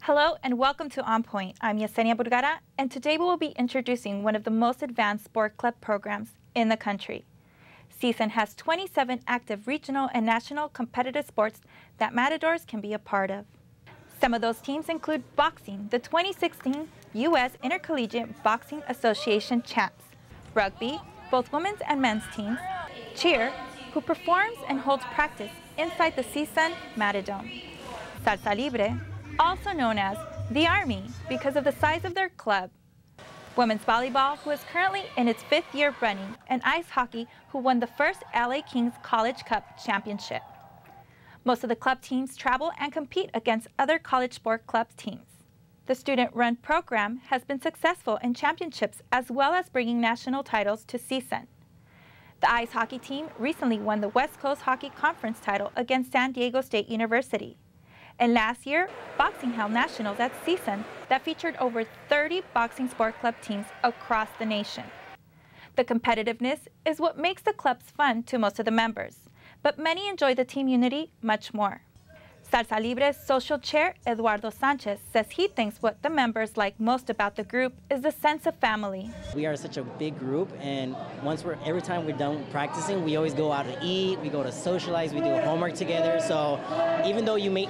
Hello and welcome to On Point. I'm Yesenia Burgara, and today we will be introducing one of the most advanced sport club programs in the country. CSUN has 27 active regional and national competitive sports that matadors can be a part of. Some of those teams include boxing, the 2016 U.S. Intercollegiate Boxing Association champs, rugby, both women's and men's teams, cheer, who performs and holds practice inside the CSUN Matadome, salsa libre, also known as the Army because of the size of their club, women's volleyball, who is currently in its 5th year running, and ice hockey, who won the first LA Kings College Cup championship. Most of the club teams travel and compete against other college sport club teams. The student-run program has been successful in championships as well as bringing national titles to CSUN. The ice hockey team recently won the West Coast Hockey Conference title against San Diego State University. And last year, boxing held nationals at CSUN that featured over 30 boxing sport club teams across the nation. The competitiveness is what makes the clubs fun to most of the members, but many enjoy the team unity much more. Salsa Libre's social chair, Eduardo Sanchez, says he thinks what the members like most about the group is the sense of family. We are such a big group, and every time we're done practicing, we always go out to eat, we go to socialize, we do homework together. So even though you may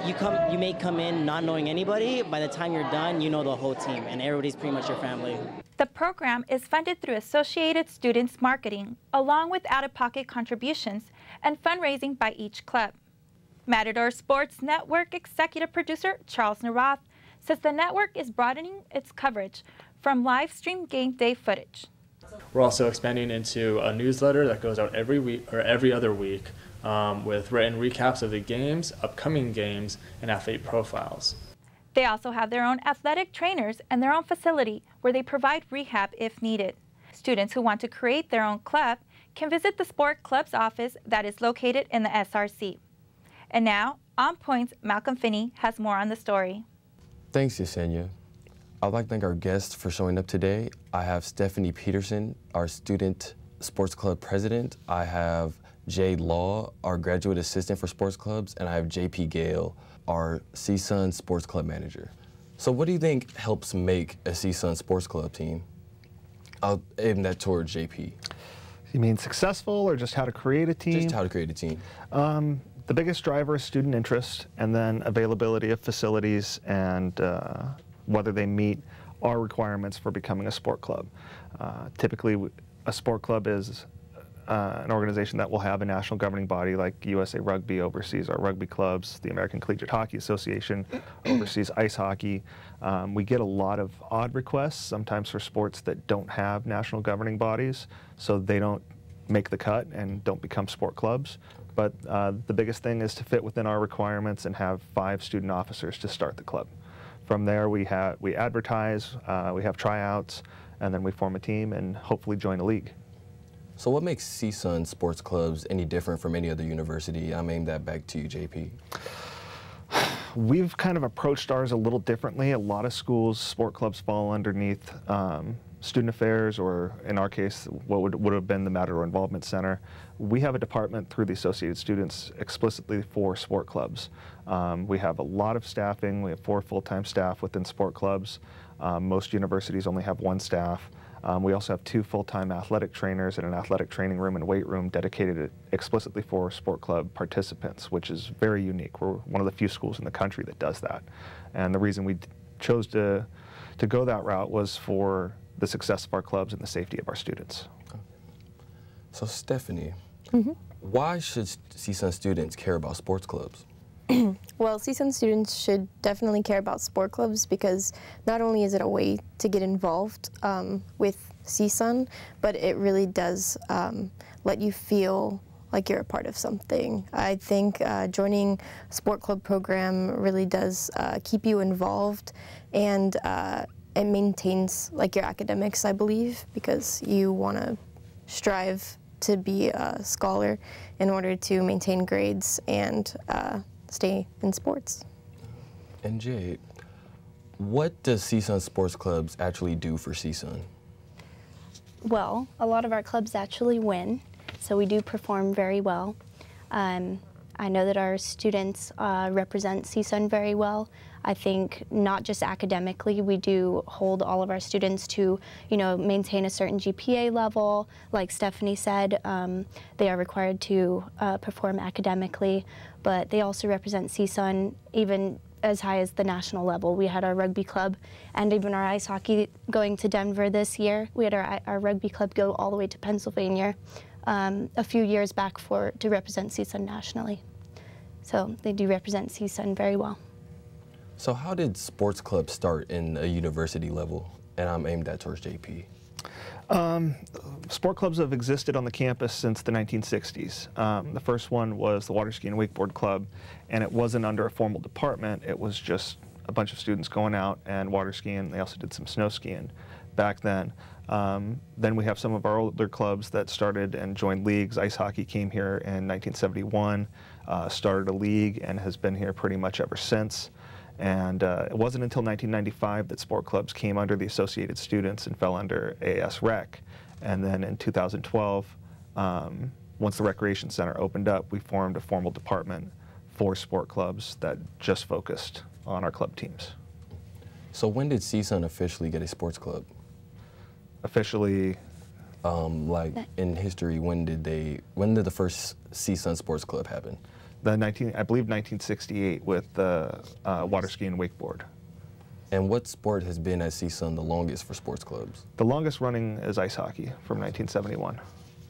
come in not knowing anybody, by the time you're done, you know the whole team, and everybody's pretty much your family. The program is funded through Associated Students Marketing, along with out-of-pocket contributions and fundraising by each club. Matador Sports Network executive producer Charles Naroth says the network is broadening its coverage from live stream game day footage. We're also expanding into a newsletter that goes out every week or every other week with written recaps of the games, upcoming games, and athlete profiles. They also have their own athletic trainers and their own facility where they provide rehab if needed. Students who want to create their own club can visit the sport club's office that is located in the SRC. And now, On Point's Malcolm Finney has more on the story. Thanks, Yesenia. I'd like to thank our guests for showing up today. I have Stephanie Peterson, our student sports club president. I have Jade Law, our graduate assistant for sports clubs, and I have JP Gale, our CSUN sports club manager. So what do you think helps make a CSUN sports club team? I'll aim that towards JP. You mean successful or just how to create a team? Just how to create a team. The biggest driver is student interest, and then availability of facilities and whether they meet our requirements for becoming a sport club. Typically, a sport club is an organization that will have a national governing body like USA Rugby oversees our rugby clubs, the American Collegiate Hockey Association oversees ice hockey. We get a lot of odd requests, sometimes for sports that don't have national governing bodies, so they don't make the cut and don't become sport clubs. But the biggest thing is to fit within our requirements and have 5 student officers to start the club. From there, we advertise, we have tryouts, and then we form a team and hopefully join a league. So what makes CSUN sports clubs any different from any other university? I'm aiming that back to you, JP. We've kind of approached ours a little differently. A lot of schools, sport clubs fall underneath student affairs, or in our case, what would have been the Matador Involvement Center. We have a department through the Associated Students explicitly for sport clubs. We have a lot of staffing. We have 4 full-time staff within sport clubs. Most universities only have 1 staff. We also have 2 full-time athletic trainers and an athletic training room and weight room dedicated explicitly for sport club participants, which is very unique. We're one of the few schools in the country that does that. And the reason we chose to go that route was for the success of our clubs and the safety of our students. So Stephanie, why should CSUN students care about sports clubs? Well, CSUN students should definitely care about sport clubs because not only is it a way to get involved with CSUN, but it really does let you feel like you're a part of something. I think joining a sport club program really does keep you involved, and it maintains like your academics, I believe, because you want to strive to be a scholar in order to maintain grades and stay in sports. And Jade, what does CSUN sports clubs actually do for CSUN? Well, a lot of our clubs actually win, so we do perform very well. I know that our students represent CSUN very well. I think not just academically, we do hold all of our students to, maintain a certain GPA level. Like Stephanie said, they are required to perform academically, but they also represent CSUN even as high as the national level. We had our rugby club and even our ice hockey going to Denver this year. We had our rugby club go all the way to Pennsylvania a few years back to represent CSUN nationally. So they do represent CSUN very well. So how did sports clubs start in a university level? And I'm aimed at towards JP. Sport clubs have existed on the campus since the 1960s. The first one was the Water Ski and Wakeboard Club, and it wasn't under a formal department. It was just a bunch of students going out and water skiing. They also did some snow skiing back then. Then we have some of our older clubs that started and joined leagues. Ice hockey came here in 1971, started a league, and has been here pretty much ever since. And it wasn't until 1995 that sport clubs came under the Associated Students and fell under AS Rec. And then in 2012, once the Recreation Center opened up, we formed a formal department for sport clubs that just focused on our club teams. So when did CSUN officially get a sports club? Officially? Like in history, when did the first CSUN sports club happen? I believe 1968 with the water ski and wakeboard. And what sport has been at CSUN the longest for sports clubs? The longest running is ice hockey from 1971.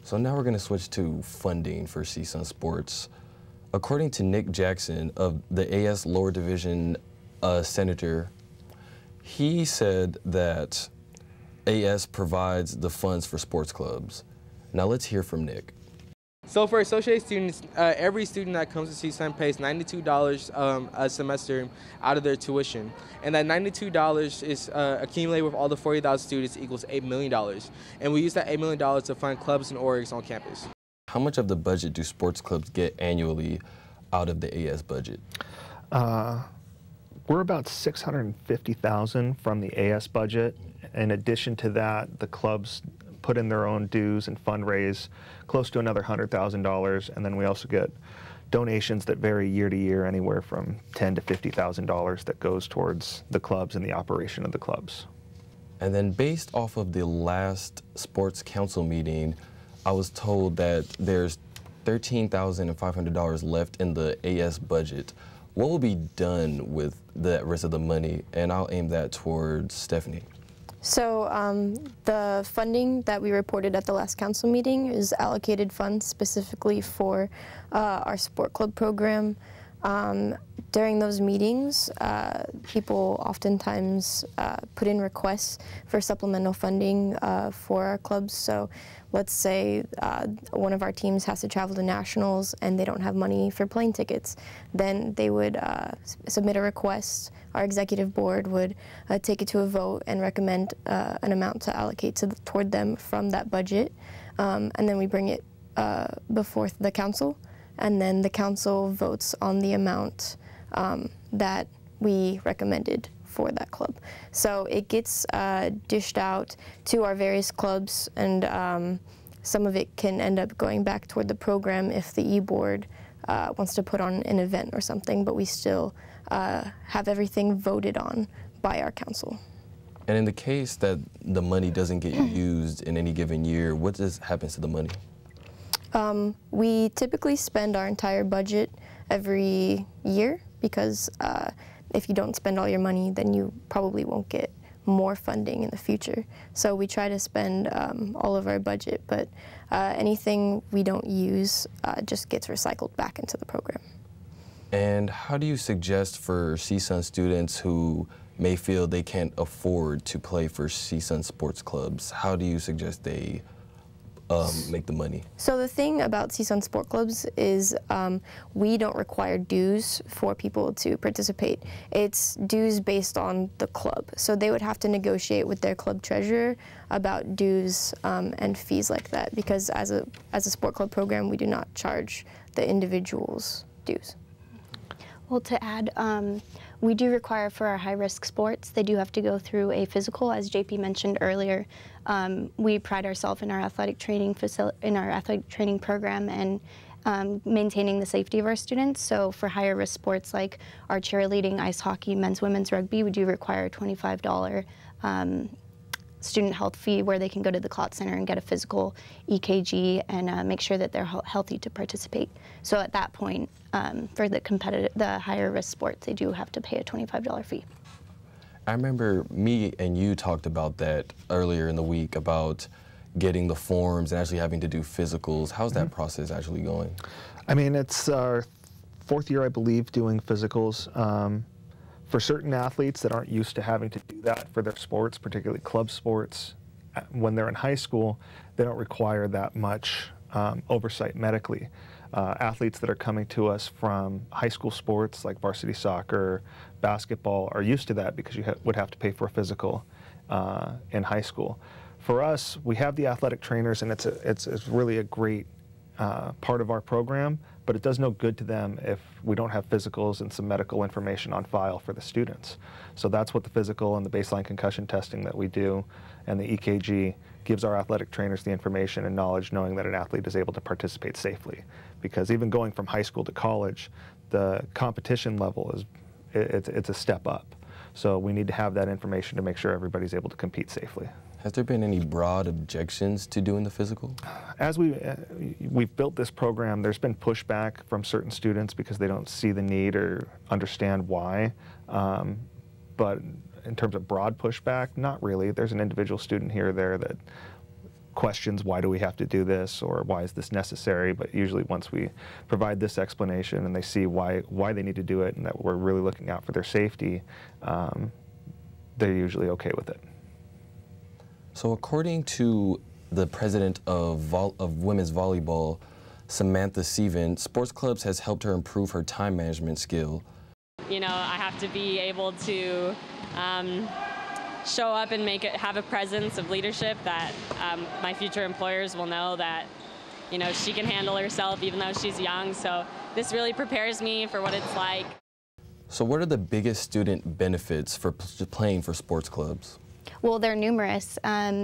So now we're going to switch to funding for CSUN sports. According to Nick Jackson of the AS lower division senator, he said that AS provides the funds for sports clubs. Now let's hear from Nick. So for associate students, every student that comes to CSUN pays $92 a semester out of their tuition. And that $92 is accumulated with all the 40,000 students equals $8 million. And we use that $8 million to fund clubs and orgs on campus. How much of the budget do sports clubs get annually out of the AS budget? We're about $650,000 from the AS budget. In addition to that, the clubs put in their own dues and fundraise close to another $100,000, and then we also get donations that vary year to year, anywhere from $10,000 to $50,000 that goes towards the clubs and the operation of the clubs. And then based off of the last sports council meeting, I was told that there's $13,500 left in the AS budget. What will be done with the rest of the money? And I'll aim that towards Stephanie. So the funding that we reported at the last council meeting is allocated funds specifically for our sport club program. During those meetings, people oftentimes put in requests for supplemental funding for our clubs. So let's say one of our teams has to travel to nationals and they don't have money for plane tickets. Then they would submit a request. Our executive board would take it to a vote and recommend an amount to allocate toward them from that budget. And then we bring it before the council. And then the council votes on the amount that we recommended for that club. So it gets dished out to our various clubs, and some of it can end up going back toward the program if the e-board wants to put on an event or something, but we still have everything voted on by our council. And in the case that the money doesn't get used in any given year, what happens to the money? We typically spend our entire budget every year because if you don't spend all your money, then you probably won't get more funding in the future. So we try to spend all of our budget, but anything we don't use just gets recycled back into the program. And how do you suggest for CSUN students who may feel they can't afford to play for CSUN sports clubs, how do you suggest they make the money? So the thing about CSUN sport clubs is we don't require dues for people to participate. It's dues based on the club. So they would have to negotiate with their club treasurer about dues and fees like that, because as a sport club program, we do not charge the individuals dues. Well, to add, we do require for our high-risk sports, they do have to go through a physical, as JP mentioned earlier. We pride ourselves in our athletic training program, and maintaining the safety of our students. So for higher risk sports like our cheerleading, ice hockey, men's, women's rugby, we do require a $25 student health fee where they can go to the clot center and get a physical EKG and make sure that they're healthy to participate. So at that point, for the higher risk sports, they do have to pay a $25 fee. I remember me and you talked about that earlier in the week about getting the forms and actually having to do physicals. How's that process actually going? I mean, it's our 4th year, I believe, doing physicals. For certain athletes that aren't used to having to do that for their sports, particularly club sports, when they're in high school, they don't require that much oversight medically. Athletes that are coming to us from high school sports like varsity soccer, basketball are used to that because you would have to pay for a physical in high school. For us, we have the athletic trainers, and it's really a great part of our program, but it does no good to them if we don't have physicals and some medical information on file for the students. So that's what the physical and the baseline concussion testing that we do and the EKG gives our athletic trainers the information and knowledge, knowing that an athlete is able to participate safely. Because even going from high school to college, the competition level it's a step up. So we need to have that information to make sure everybody's able to compete safely. Has there been any broad objections to doing the physical? As we've built this program, there's been pushback from certain students because they don't see the need or understand why. But in terms of broad pushback, not really. There's an individual student here or there that questions, why do we have to do this, or why is this necessary? But usually once we provide this explanation and they see why they need to do it and that we're really looking out for their safety, they're usually okay with it. So according to the president of women's volleyball, Samantha Seaven, sports clubs has helped her improve her time management skill. You know, I have to be able to show up and have a presence of leadership that my future employers will know that, you know, she can handle herself even though she's young. So this really prepares me for what it's like. So what are the biggest student benefits for playing for sports clubs? Well, they're numerous.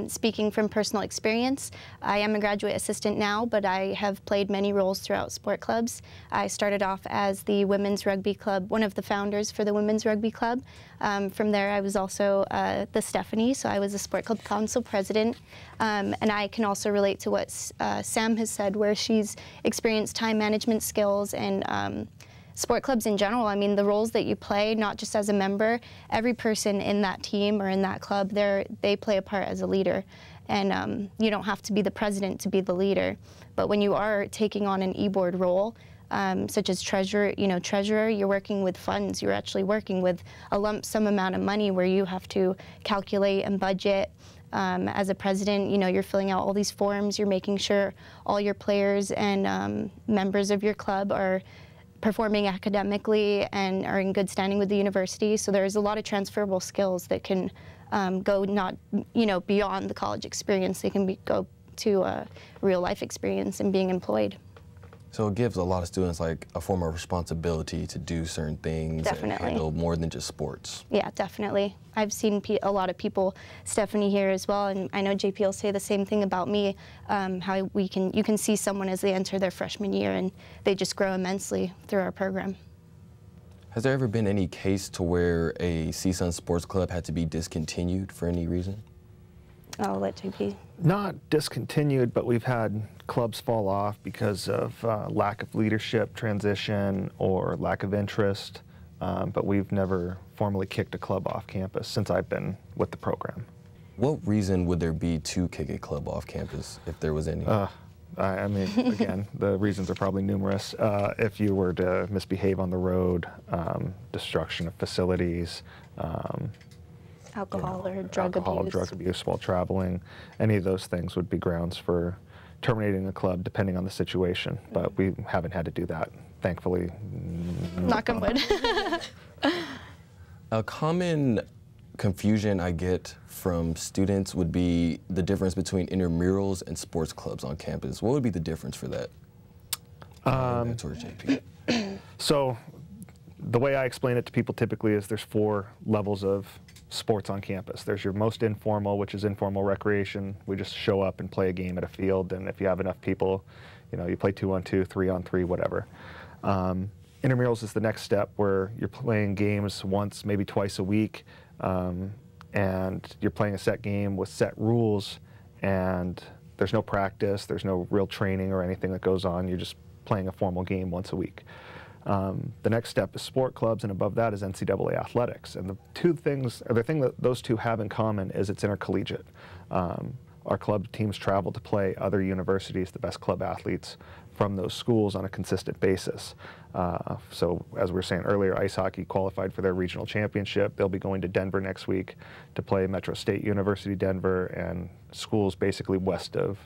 Speaking from personal experience, I am a graduate assistant now, but I have played many roles throughout sport clubs. I started off as the women's rugby club, one of the founders for the women's rugby club. From there, I was also the Stephanie, so I was the sport club council president. And I can also relate to what Sam has said, where she's experienced time management skills and sport clubs in general. I mean, the roles that you play, not just as a member, every person in that team or in that club, they play a part as a leader. And you don't have to be the president to be the leader. But when you are taking on an e-board role, such as treasurer, you're working with funds. You're actually working with a lump sum amount of money where you have to calculate and budget. As a president, you're filling out all these forms. You're making sure all your players and members of your club are performing academically and are in good standing with the university. So there's a lot of transferable skills that can go not, beyond the college experience. They can go to a real life experience and being employed. So it gives a lot of students like a form of responsibility to do certain things. Definitely. And handle more than just sports. Yeah, definitely. I've seen a lot of people, Stephanie here as well, and I know JP will say the same thing about me, how you can see someone as they enter their freshman year and they just grow immensely through our program. Has there ever been any case to where a CSUN sports club had to be discontinued for any reason? I'll let JP. Not discontinued, but we've had clubs fall off because of lack of leadership transition or lack of interest, but we've never formally kicked a club off campus since I've been with the program. What reason would there be to kick a club off campus, if there was any? I mean, again, the reasons are probably numerous. If you were to misbehave on the road, destruction of facilities, alcohol or drug abuse while traveling, any of those things would be grounds for terminating a club depending on the situation, but we haven't had to do that, thankfully. Knock on wood. A common confusion I get from students would be the difference between intramurals and sports clubs on campus. What would be the difference for that? Towards JP. So the way I explain it to people typically is there's 4 levels of sports on campus. There's your most informal, which is informal recreation. We just show up and play a game at a field, and if you have enough people, You know, you play 2-on-2, 3-on-3, whatever. Intramurals is the next step where you're playing games once, maybe twice a week, and you're playing a set game with set rules, and there's no practice, there's no real training or anything that goes on. You're just playing a formal game once a week. The next step is sport clubs, and above that is NCAA athletics. And the thing that those two have in common is it's intercollegiate. Our club teams travel to play other universities, the best club athletes from those schools on a consistent basis. So as we were saying earlier, ice hockey qualified for their regional championship. They'll be going to Denver next week to play Metro State University Denver, and schools basically west of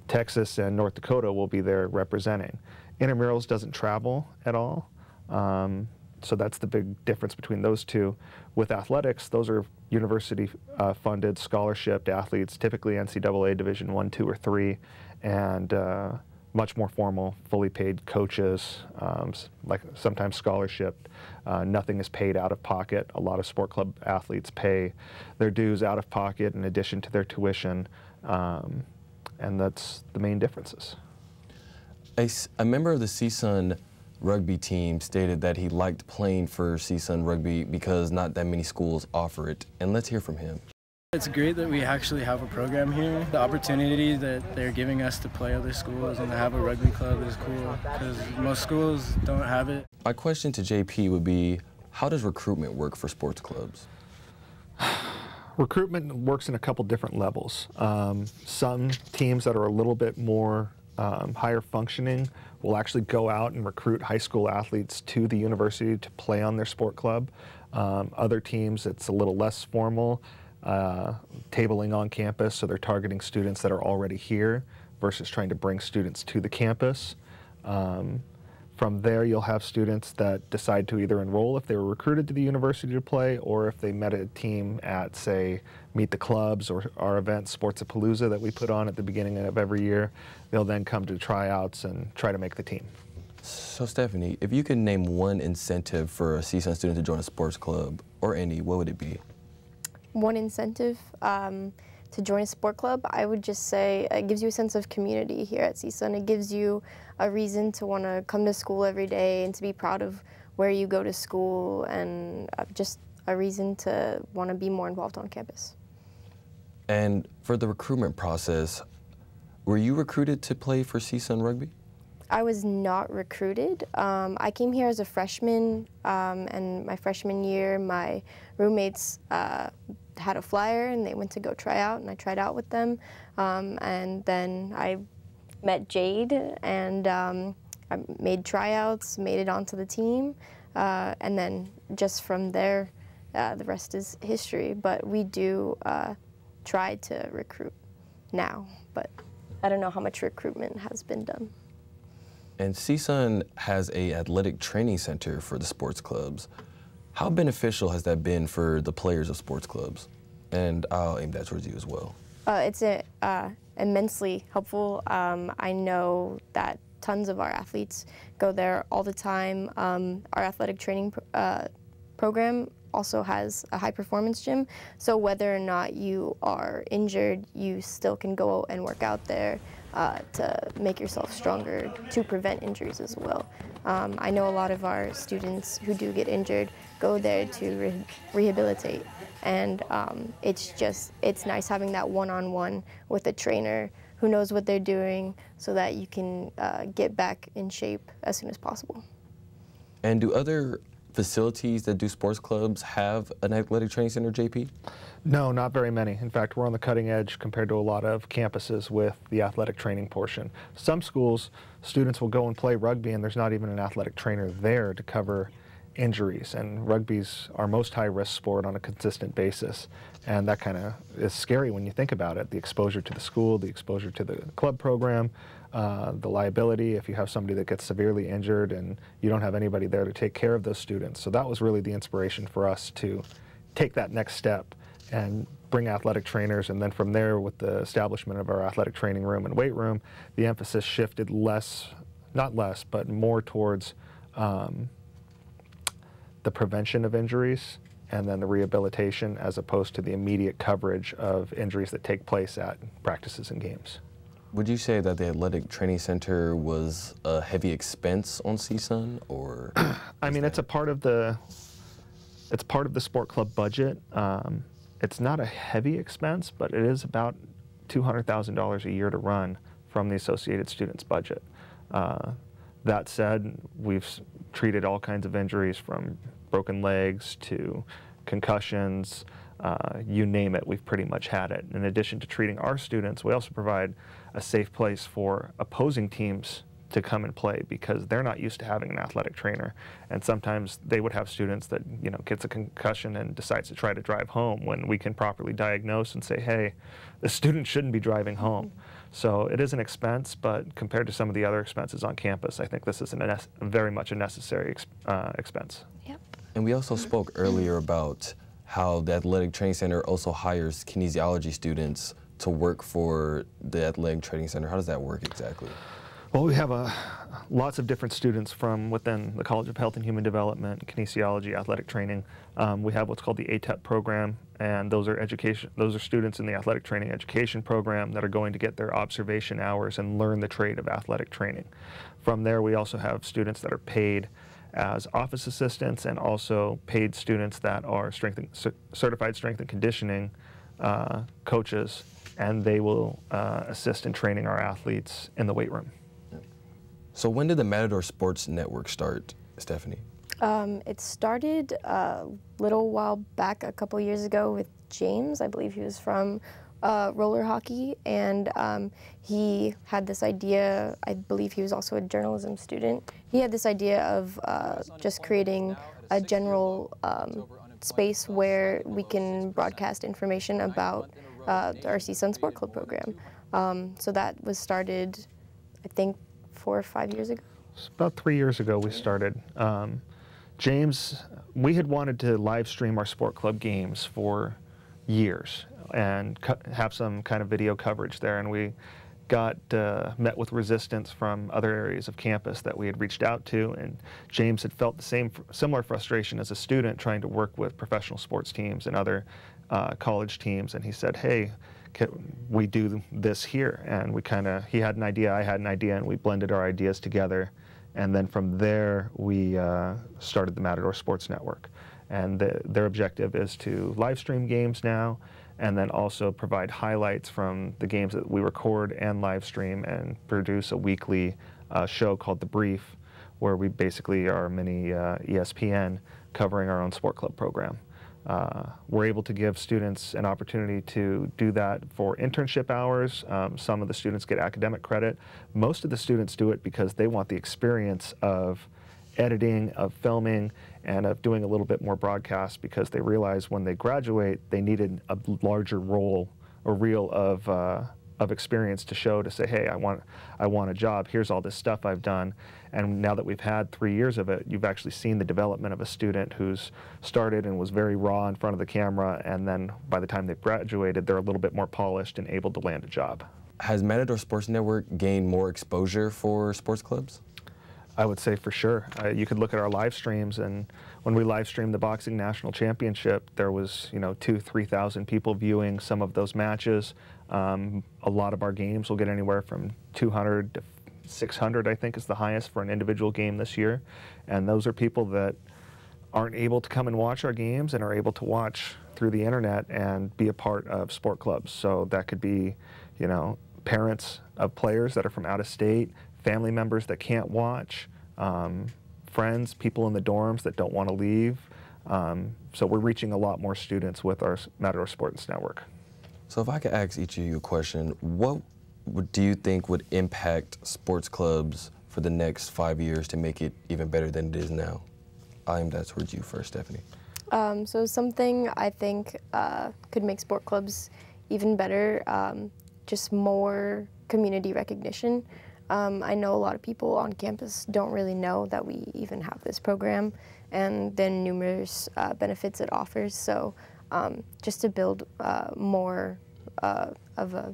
Texas and North Dakota will be there representing. Intramurals doesn't travel at all. So that's the big difference between those two. With athletics, those are university-funded, scholarship athletes, typically NCAA Division I, II, or III, and much more formal, fully paid coaches, like sometimes scholarship. Nothing is paid out of pocket. A lot of sport club athletes pay their dues out of pocket in addition to their tuition, and that's the main differences. A member of the CSUN rugby team stated that he liked playing for CSUN rugby because not that many schools offer it, and let's hear from him. It's great that we actually have a program here. The opportunity that they're giving us to play other schools and to have a rugby club is cool because most schools don't have it. My question to JP would be, how does recruitment work for sports clubs? Recruitment works in a couple different levels. Some teams that are a little bit more higher functioning will actually go out and recruit high school athletes to the university to play on their sport club. Other teams, it's a little less formal, tabling on campus, so they're targeting students that are already here versus trying to bring students to the campus. From there, you'll have students that decide to either enroll if they were recruited to the university to play, or if they met a team at, say, Meet the Clubs or our event, Sports-a-Palooza, that we put on at the beginning of every year. They'll then come to tryouts and try to make the team. So Stephanie, if you could name one incentive for a CSUN student to join a sports club, or any, what would it be? One incentive to join a sport club, I would just say it gives you a sense of community here at CSUN. It gives you a reason to want to come to school every day and to be proud of where you go to school, and just a reason to want to be more involved on campus. And for the recruitment process, were you recruited to play for CSUN rugby? I was not recruited. I came here as a freshman, and my freshman year, my roommates had a flyer and they went to go try out, and I tried out with them. And then I met Jade, and I made tryouts, made it onto the team, and then just from there, the rest is history. But we do try to recruit now, but I don't know how much recruitment has been done. And CSUN has an athletic training center for the sports clubs. How beneficial has that been for the players of sports clubs? And I'll aim that towards you as well. It's immensely helpful. I know that tons of our athletes go there all the time. Our athletic training program also has a high performance gym, so whether or not you are injured, you still can go and work out there to make yourself stronger, to prevent injuries as well. I know a lot of our students who do get injured go there to rehabilitate, and it's nice having that one-on-one with a trainer who knows what they're doing so that you can get back in shape as soon as possible. And do other facilities that do sports clubs have an athletic training center, JP? No, not very many. In fact, we're on the cutting edge compared to a lot of campuses with the athletic training portion. Some schools, students will go and play rugby and there's not even an athletic trainer there to cover injuries, and rugby's our most high-risk sport on a consistent basis, and that kind of is scary when you think about it. The exposure to the school, the exposure to the club program, the liability if you have somebody that gets severely injured and you don't have anybody there to take care of those students. So that was really the inspiration for us to take that next step and bring athletic trainers, and then from there, with the establishment of our athletic training room and weight room, the emphasis shifted not less, but more towards the prevention of injuries and then the rehabilitation, as opposed to the immediate coverage of injuries that take place at practices and games. Would you say that the athletic training center was a heavy expense on CSUN, or? I mean, it's part of the sport club budget. It's not a heavy expense, but it is about $200,000 a year to run from the Associated Students budget. That said, we've treated all kinds of injuries from broken legs to concussions, you name it, we've pretty much had it. In addition to treating our students, we also provide a safe place for opposing teams to come and play because they're not used to having an athletic trainer. And sometimes they would have students that, you know, gets a concussion and decides to try to drive home when we can properly diagnose and say, hey, the student shouldn't be driving home. So it is an expense, but compared to some of the other expenses on campus, I think this is very much a necessary expense. Yep. And we also spoke earlier about how the athletic training center also hires kinesiology students to work for the athletic training center. How does that work exactly? Well, we have lots of different students from within the College of Health and Human Development, kinesiology, athletic training. We have what's called the ATEP program, and those are students in the athletic training education program that are going to get their observation hours and learn the trade of athletic training. From there, we also have students that are paid as office assistants and also paid students that are certified strength and conditioning coaches, and they will assist in training our athletes in the weight room. So when did the Matador Sports Network start, Stephanie? It started a little while back, a couple years ago, with James. I believe he was from roller hockey, and he had this idea. I believe he was also a journalism student. He had this idea of just creating a general space where we can broadcast information about the CSUN Sport Club program. So that was started, I think, 4 or 5 years ago. It's about 3 years ago we started. James, we had wanted to live stream our sport club games for years and have some kind of video coverage there, and we got met with resistance from other areas of campus that we had reached out to, and James had felt the similar frustration as a student trying to work with professional sports teams and other college teams, and he said, hey, can we do this here? And he had an idea, I had an idea, and we blended our ideas together. And then from there, we started the Matador Sports Network. And their objective is to live stream games now, and then also provide highlights from the games that we record and live stream, and produce a weekly show called The Brief, where we basically are a mini ESPN covering our own sport club program. We're able to give students an opportunity to do that for internship hours. Some of the students get academic credit. Most of the students do it because they want the experience of editing, of filming, and of doing a little bit more broadcast, because they realize when they graduate they needed a larger role or reel of experience to show, to say, hey, I want a job, here's all this stuff I've done. And now that we've had 3 years of it, you've actually seen the development of a student who's started and was very raw in front of the camera, and then by the time they've graduated, they're a little bit more polished and able to land a job. Has Matador Sports Network gained more exposure for sports clubs? I would say for sure. You could look at our live streams, and when we live streamed the boxing national championship, there was 2,000–3,000 people viewing some of those matches. A lot of our games will get anywhere from 200 to 600, I think, is the highest for an individual game this year. And those are people that aren't able to come and watch our games and are able to watch through the internet and be a part of sport clubs. So that could be, parents of players that are from out of state, family members that can't watch, friends, people in the dorms that don't want to leave. So we're reaching a lot more students with our Matador Sports Network. So if I could ask each of you a question, what do you think would impact sports clubs for the next 5 years to make it even better than it is now? I'll aim that towards you first, Stephanie. So something I think could make sport clubs even better, just more community recognition. I know a lot of people on campus don't really know that we even have this program, and the numerous benefits it offers. So just to build more of a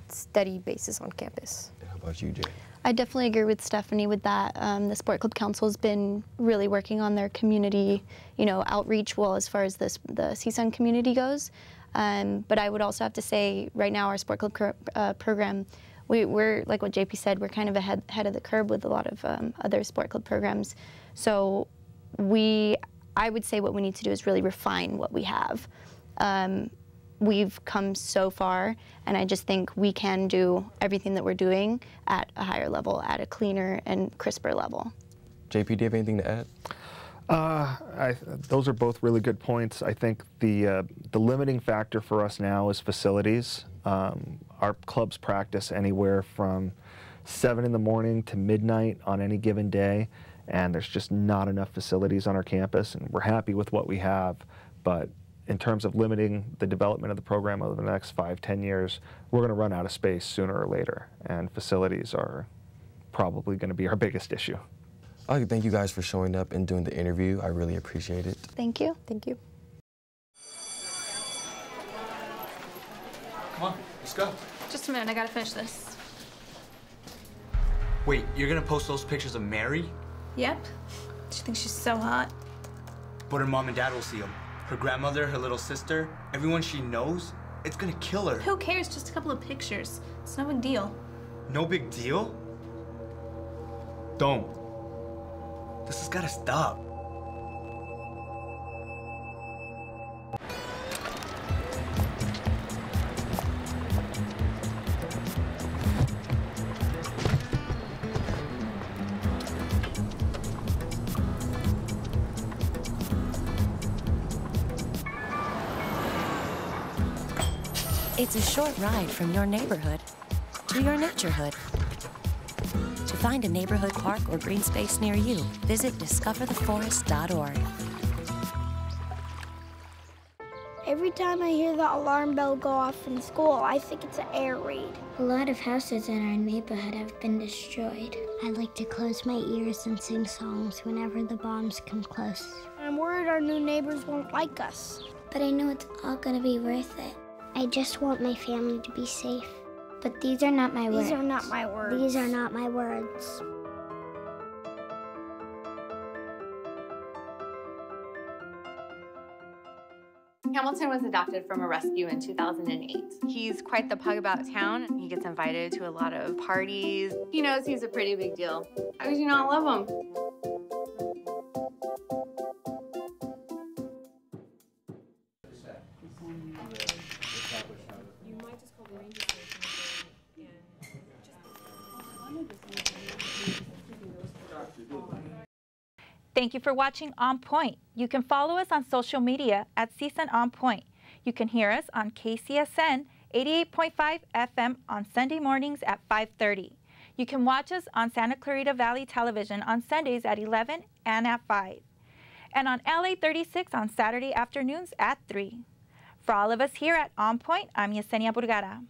steady basis on campus. How about you, Jade? I definitely agree with Stephanie with that. The Sport Club Council has been really working on their community, outreach, well, as far as the CSUN community goes. But I would also have to say, right now, our Sport Club program, we're like what JP said, we're kind of ahead of the curve with a lot of other sport club programs. So I would say what we need to do is really refine what we have. We've come so far, and I just think we can do everything that we're doing at a higher level, at a cleaner and crisper level. JP, do you have anything to add? Those are both really good points. I think the limiting factor for us now is facilities. Our clubs practice anywhere from 7 in the morning to midnight on any given day, and there's just not enough facilities on our campus, and we're happy with what we have, but in terms of limiting the development of the program over the next 5, 10 years, we're going to run out of space sooner or later, and facilities are probably going to be our biggest issue. I'd like to thank you guys for showing up and doing the interview. I really appreciate it. Thank you. Thank you. Come on, let's go. Just a minute, I gotta finish this. Wait, you're gonna post those pictures of Mary? Yep. She thinks she's so hot. But her mom and dad will see them. Her grandmother, her little sister, everyone she knows, it's gonna kill her. Who cares? Just a couple of pictures. It's no big deal. No big deal? Don't. This has gotta stop. It's a short ride from your neighborhood to your naturehood. To find a neighborhood park or green space near you, visit discovertheforest.org. Every time I hear the alarm bell go off in school, I think it's an air raid. A lot of houses in our neighborhood have been destroyed. I like to close my ears and sing songs whenever the bombs come close. I'm worried our new neighbors won't like us. But I know it's all gonna be worth it. I just want my family to be safe. But these are not my words. These are not my words. These are not my words. Hamilton was adopted from a rescue in 2008. He's quite the pug about town. He gets invited to a lot of parties. He knows he's a pretty big deal. How could you not love him? Thank you for watching On Point. You can follow us on social media at CSUN On Point. You can hear us on KCSN 88.5 FM on Sunday mornings at 5:30. You can watch us on Santa Clarita Valley Television on Sundays at 11 and at 5. And on LA 36 on Saturday afternoons at 3. For all of us here at On Point, I'm Yesenia Burgara.